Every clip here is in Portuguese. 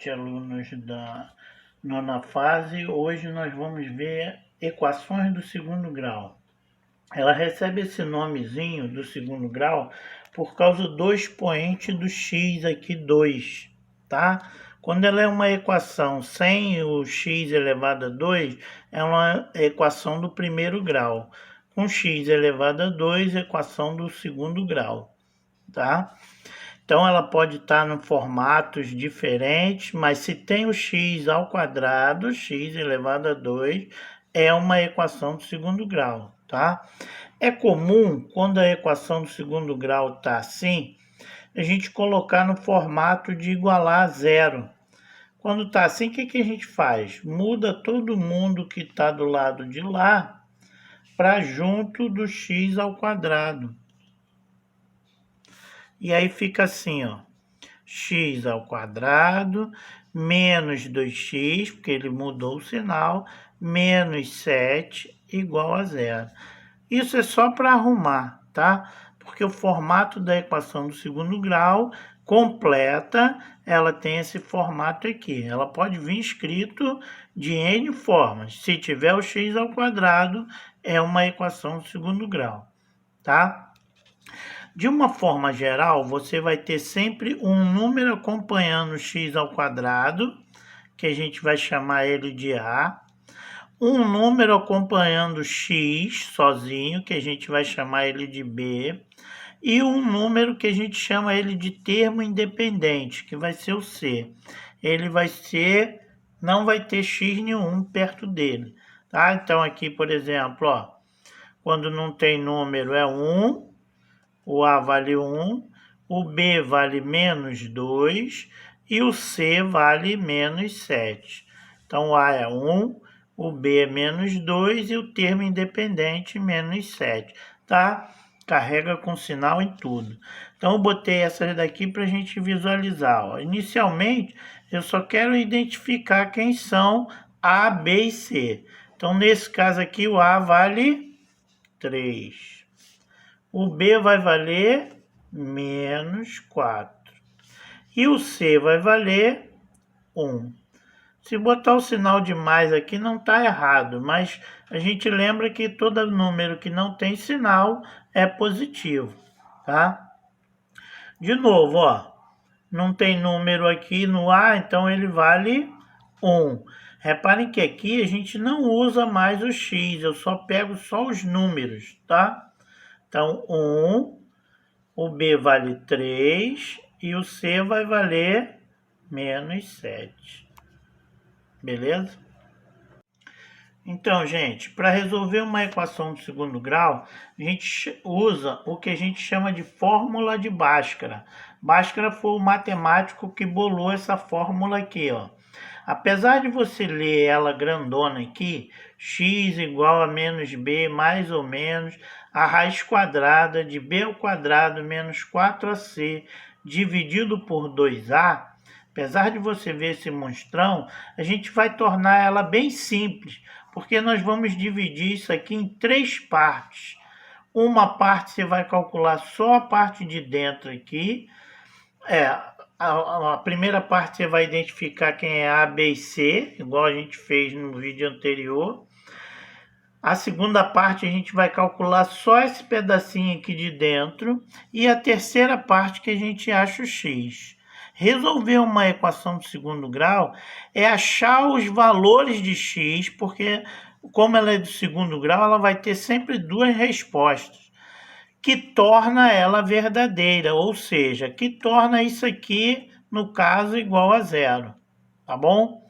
7 alunos da nona fase. Hoje nós vamos ver equações do segundo grau. Ela recebe esse nomezinho do segundo grau por causa do expoente do x aqui, 2, tá? Quando ela é uma equação sem o x elevado a 2, é uma equação do primeiro grau. Com x elevado a 2, equação do segundo grau, tá? Então ela pode estar em formatos diferentes, mas se tem o x ao quadrado, x elevado a 2, é uma equação do segundo grau, tá? É comum, quando a equação do segundo grau está assim, a gente colocar no formato de igualar a zero. Quando está assim, o que a gente faz? Muda todo mundo que está do lado de lá para junto do x ao quadrado. E aí fica assim, ó, x ao quadrado menos 2x, porque ele mudou o sinal, menos 7 igual a zero. Isso é só para arrumar, tá? Porque o formato da equação do segundo grau completa, ela tem esse formato aqui. Ela pode vir escrito de N formas. Se tiver o x ao quadrado, é uma equação do segundo grau, tá? De uma forma geral, você vai ter sempre um número acompanhando x ao quadrado, que a gente vai chamar ele de A. Um número acompanhando x sozinho, que a gente vai chamar ele de B. E um número que a gente chama ele de termo independente, que vai ser o C. Ele vai ser, não vai ter x nenhum perto dele, tá? Então aqui, por exemplo, ó, quando não tem número é 1, o A vale 1, o B vale menos 2 e o C vale menos 7. Então, o A é 1, o B é menos 2 e o termo independente menos 7, tá? Carrega com sinal em tudo. Então, eu botei essas daqui para a gente visualizar. Ó. Inicialmente, eu só quero identificar quem são A, B e C. Então, nesse caso aqui, o A vale 3. O B vai valer menos 4. E o C vai valer 1. Se botar o sinal de mais aqui não está errado, mas a gente lembra que todo número que não tem sinal é positivo, tá? De novo, ó, não tem número aqui no A, então ele vale 1. Reparem que aqui a gente não usa mais o x, eu só pego só os números, tá? Então, 1, o B vale 3 e o C vai valer menos 7. Beleza? Então, gente, para resolver uma equação do segundo grau, a gente usa o que a gente chama de fórmula de Bhaskara. Bhaskara foi o matemático que bolou essa fórmula aqui, ó. Apesar de você ler ela grandona aqui, x igual a menos b mais ou menos a raiz quadrada de b ao quadrado menos 4ac dividido por 2a, apesar de você ver esse monstrão, a gente vai tornar ela bem simples, porque nós vamos dividir isso aqui em 3 partes. Uma parte você vai calcular só a parte de dentro aqui. A primeira parte você vai identificar quem é A, B e C, igual a gente fez no vídeo anterior. A segunda parte a gente vai calcular só esse pedacinho aqui de dentro. E a terceira parte que a gente acha o x. Resolver uma equação do segundo grau é achar os valores de x, porque como ela é do segundo grau, ela vai ter sempre duas respostas, que torna ela verdadeira, ou seja, que torna isso aqui, no caso, igual a zero, tá bom?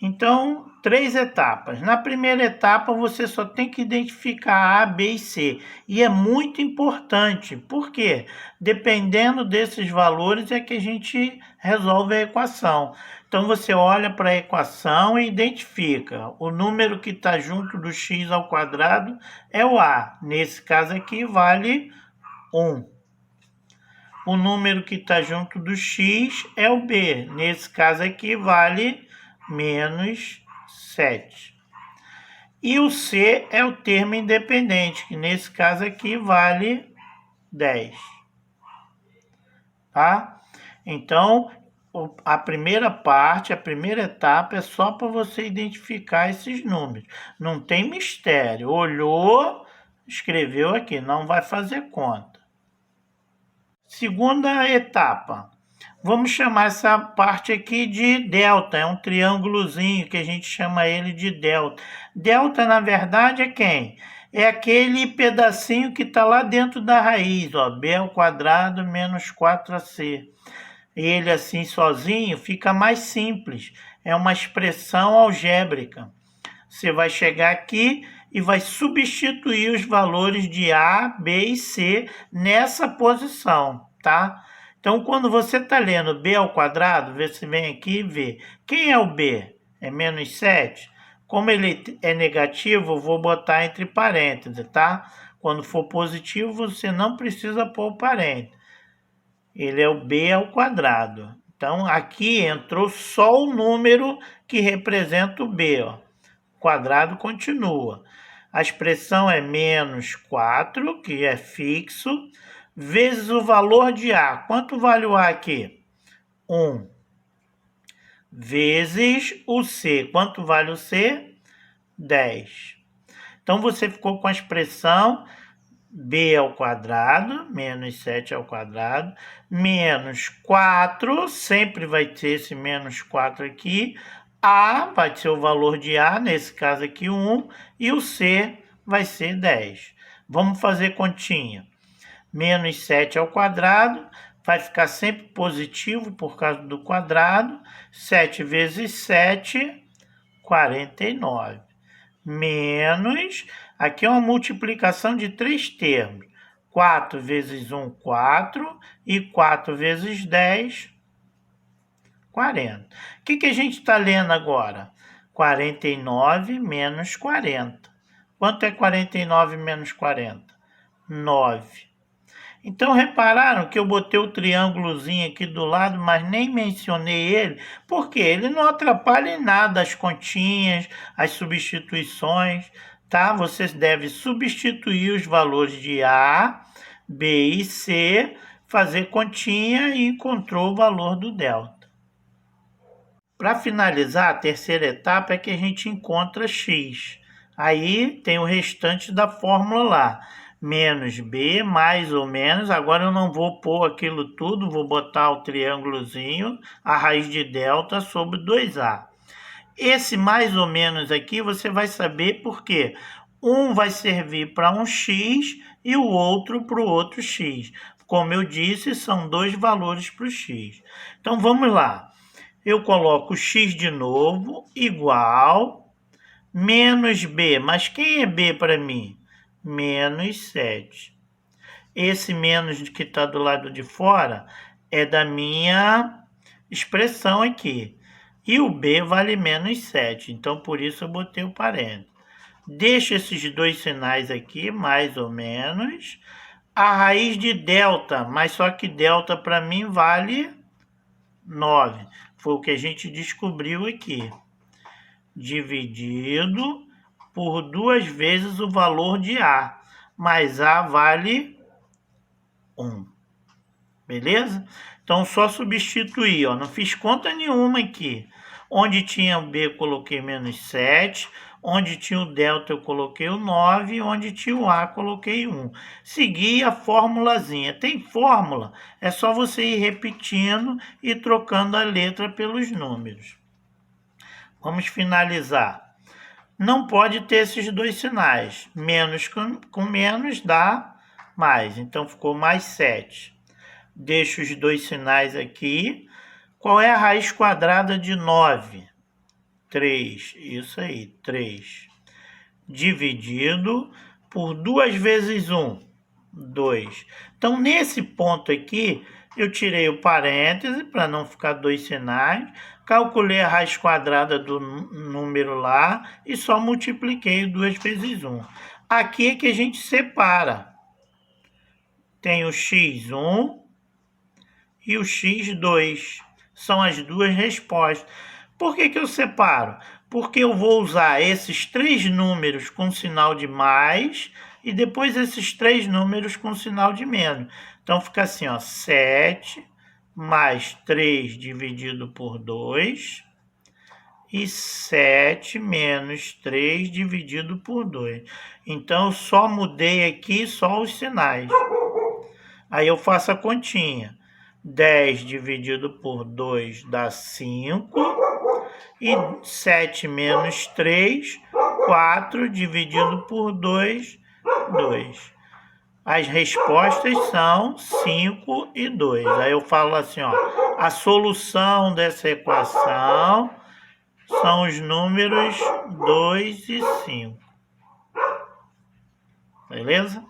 Então, 3 etapas. Na primeira etapa, você só tem que identificar A, B e C. E é muito importante, porque dependendo desses valores é que a gente resolve a equação. Então, você olha para a equação e identifica. O número que está junto do x ao quadrado é o A. Nesse caso aqui, vale 1. O número que está junto do x é o B. Nesse caso aqui, vale menos 7. E o C é o termo independente, que nesse caso aqui vale 10. Tá? Então, a primeira parte, a primeira etapa é só para você identificar esses números. Não tem mistério. Olhou, escreveu aqui, não vai fazer conta. Segunda etapa. Vamos chamar essa parte aqui de delta, é um triângulozinho que a gente chama ele de delta. Delta, na verdade, é quem? É aquele pedacinho que está lá dentro da raiz, ó, b ao quadrado menos 4ac. Ele assim sozinho fica mais simples, é uma expressão algébrica. Você vai chegar aqui e vai substituir os valores de A, B e C nessa posição, tá? Então, quando você está lendo b ao quadrado, você vem aqui e vê. Quem é o b? É menos 7. Como ele é negativo, eu vou botar entre parênteses, tá? Quando for positivo, você não precisa pôr parênteses. Ele é o b ao quadrado. Então, aqui entrou só o número que representa o b, ó. O quadrado continua. A expressão é menos 4, que é fixo, vezes o valor de A. Quanto vale o A aqui? 1. Vezes o C. Quanto vale o C? 10. Então, você ficou com a expressão b ao quadrado, menos 7 ao quadrado, menos 4, sempre vai ter esse menos 4 aqui, A vai ser o valor de A, nesse caso aqui 1, e o C vai ser 10. Vamos fazer continha. Menos 7 ao quadrado, vai ficar sempre positivo por causa do quadrado. 7 vezes 7, 49. Menos, aqui é uma multiplicação de 3 termos. 4 vezes 1, 4, e 4 vezes 10, 40. O que a gente está lendo agora? 49 menos 40. Quanto é 49 menos 40? 9. Então, repararam que eu botei o triângulozinho aqui do lado, mas nem mencionei ele, porque ele não atrapalha em nada as continhas, as substituições, tá? Você deve substituir os valores de A, B e C, fazer continha e encontrou o valor do delta. Para finalizar, a terceira etapa é que a gente encontra x. Aí tem o restante da fórmula lá. Menos b, mais ou menos. Agora eu não vou pôr aquilo tudo, vou botar o triângulozinho, a raiz de delta sobre 2a. Esse mais ou menos aqui você vai saber por quê. Um vai servir para um x e o outro para o outro x. Como eu disse, são dois valores para o x. Então vamos lá. Eu coloco x de novo, igual, menos b. Mas quem é b para mim? Menos 7. Esse menos que está do lado de fora é da minha expressão aqui. E o b vale menos 7. Então, por isso eu botei o parênteses. Deixo esses dois sinais aqui, mais ou menos. A raiz de delta, mas só que delta para mim vale 9. Foi o que a gente descobriu aqui. Dividido por 2 vezes o valor de A. Mas A vale 1. Beleza? Então, só substituir. Ó. Não fiz conta nenhuma aqui. Onde tinha o B, eu coloquei menos 7. Onde tinha o delta, eu coloquei o 9. Onde tinha o A, coloquei 1. Segui a formulazinha. Tem fórmula? É só você ir repetindo e trocando a letra pelos números. Vamos finalizar. Não pode ter esses dois sinais. Menos com menos dá mais. Então, ficou mais 7. Deixo os dois sinais aqui. Qual é a raiz quadrada de 9? 3. Isso aí, 3. Dividido por 2 vezes 1. 2. Então, nesse ponto aqui, eu tirei o parêntese para não ficar dois sinais, calculei a raiz quadrada do número lá e só multipliquei 2 vezes 1. Aqui é que a gente separa. Tem o x1 e o x2. São as duas respostas. Por que eu separo? Porque eu vou usar esses 3 números com sinal de mais e depois esses 3 números com sinal de menos. Então, fica assim, ó, 7 mais 3 dividido por 2 e 7 menos 3 dividido por 2. Então, eu só mudei aqui só os sinais. Aí eu faço a continha. 10 dividido por 2 dá 5. E 7 menos 3, 4 dividido por 2, 2. As respostas são 5 e 2. Aí eu falo assim, ó, a solução dessa equação são os números 2 e 5. Beleza?